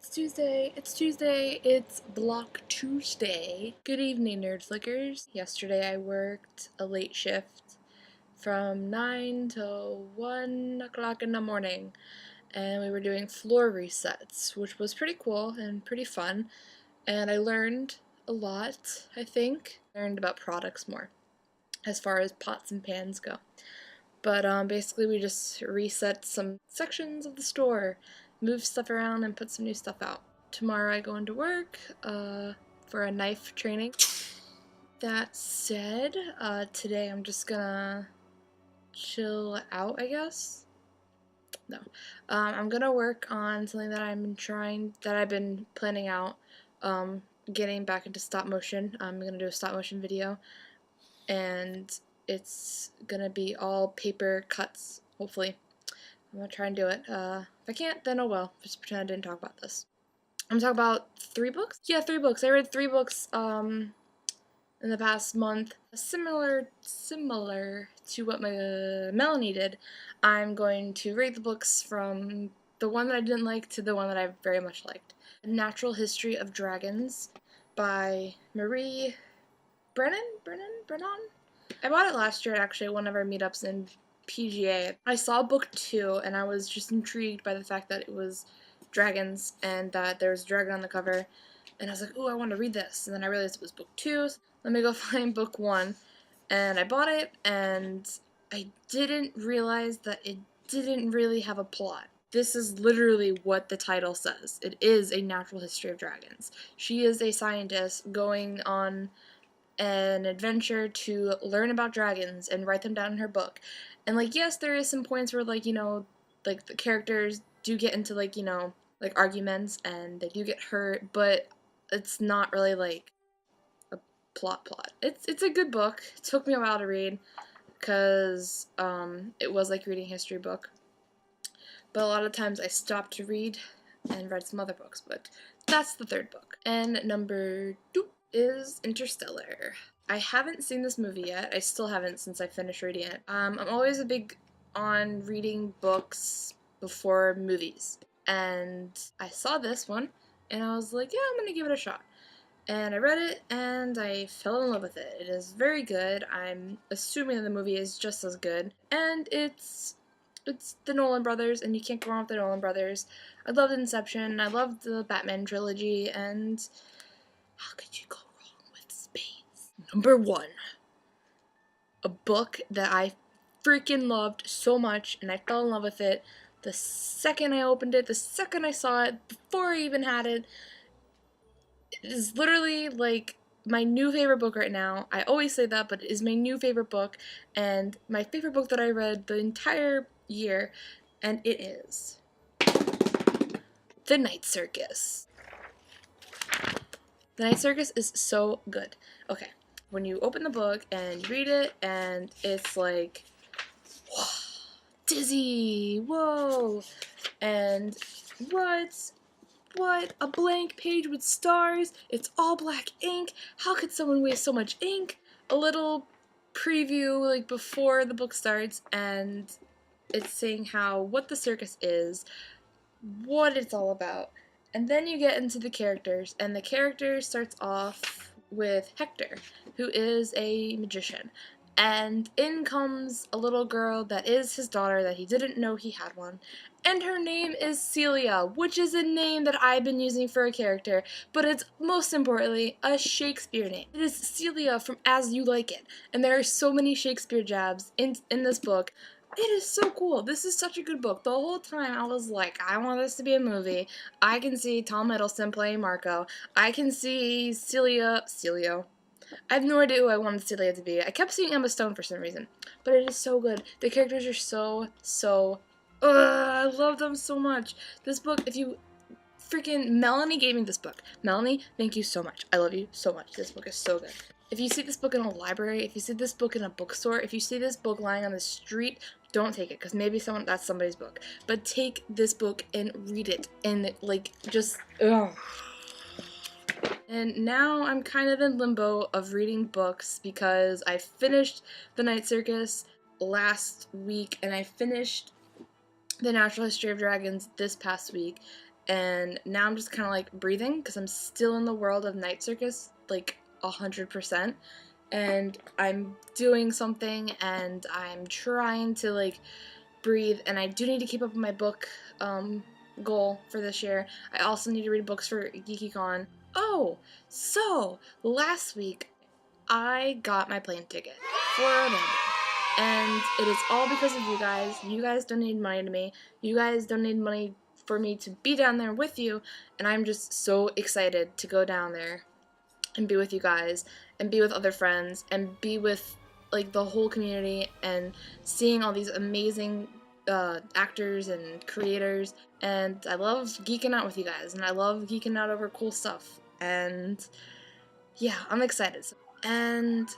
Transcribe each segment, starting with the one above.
It's Tuesday, it's Block Tuesday. Good evening, Nerd Flickers. Yesterday I worked a late shift from 9 till 1 o'clock in the morning, and we were doing floor resets, which was pretty cool and pretty fun, and I learned a lot, I think. Learned about products more, as far as pots and pans go. But basically we just reset some sections of the store, moved stuff around, and put some new stuff out. Tomorrow I go into work for a knife training. That said, today I'm just gonna chill out, I guess. No. I'm gonna work on something that I've been planning out, getting back into stop motion. I'm gonna do a stop motion video, and it's gonna be all paper cuts, hopefully. I'm gonna try and do it. If I can't, then oh well. Just pretend I didn't talk about this. I'm talking about 3 books? Yeah, 3 books. I read 3 books, in the past month. Similar to what Melanie did. I'm going to rate the books from the one that I didn't like to the one that I very much liked. A Natural History of Dragons by Marie Brennan? I bought it last year, actually, at one of our meetups in PGA. I saw book 2, and I was just intrigued by the fact that it was dragons, and that there was a dragon on the cover, and I was like, ooh, I want to read this, and then I realized it was book 2, so let me go find book 1, and I bought it, and I didn't realize that it didn't really have a plot. This is literally what the title says. It is A Natural History of Dragons. She is a scientist going on an adventure to learn about dragons and write them down in her book. And, like, yes, there is some points where, like, like, the characters do get into, like, like, arguments, and they do get hurt, but it's not really, like, a plot. It's a good book. It took me a while to read, because, it was like reading a history book. But a lot of times I stopped to read and read some other books, but that's the 3rd book. And number 2 is Interstellar. I haven't seen this movie yet. I still haven't since I finished reading it. I'm always a big on reading books before movies. And I saw this one, and I was like, yeah, I'm gonna give it a shot. And I read it, and I fell in love with it. It is very good. I'm assuming that the movie is just as good. And it's the Nolan brothers, and you can't go wrong with the Nolan brothers. I loved Inception, I loved the Batman trilogy, and how could you go wrong with space? Number 1. A book that I freaking loved so much, and I fell in love with it the second I opened it, the second I saw it, before I even had it. It is literally, like, my new favorite book right now. I always say that, but it is my new favorite book, and my favorite book that I read the entire year, and it is The Night Circus. The Night Circus is so good. Okay, when you open the book and you read it, and it's like, whoa, dizzy, whoa, and what? A blank page with stars? It's all black ink? How could someone waste so much ink? A little preview, like, before the book starts, and it's saying what the circus is, what it's all about. And then you get into the characters, and the character starts off with Hector, who is a magician. And in comes a little girl that is his daughter that he didn't know he had one. And her name is Celia, which is a name that I've been using for a character, but it's most importantly a Shakespeare name. It is Celia from As You Like It, and there are so many Shakespeare jabs in this book. It is so cool. This is such a good book. The whole time I was like, I want this to be a movie. I can see Tom Hiddleston playing Marco. I can see Celio. I have no idea who I wanted Celia to be. I kept seeing Emma Stone for some reason. But it is so good. The characters are so I love them so much. This book, if you Melanie gave me this book. Melanie, thank you so much. I love you so much. This book is so good. If you see this book in a library, if you see this book in a bookstore, if you see this book lying on the street, don't take it, because maybe that's somebody's book. But take this book and read it, and, like, just, ugh. And now I'm kind of in limbo of reading books, because I finished The Night Circus last week, and I finished The Natural History of Dragons this past week, and now I'm just kind of like breathing because I'm still in the world of Night Circus, like 100%, and I'm doing something and I'm trying to like breathe, and I do need to keep up with my book goal for this year. I also need to read books for GeekyCon. Oh, so last week I got my plane ticket for Orlando. And it is all because of you guys. You guys donated money to me. You guys donated money for me to be down there with you. And I'm just so excited to go down there and be with you guys and be with other friends and be with like the whole community and seeing all these amazing actors and creators. And I love geeking out with you guys, and I love geeking out over cool stuff. And yeah, I'm excited. And so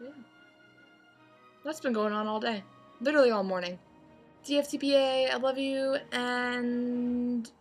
yeah, that's been going on all day, literally all morning. DFTPA, I love you, and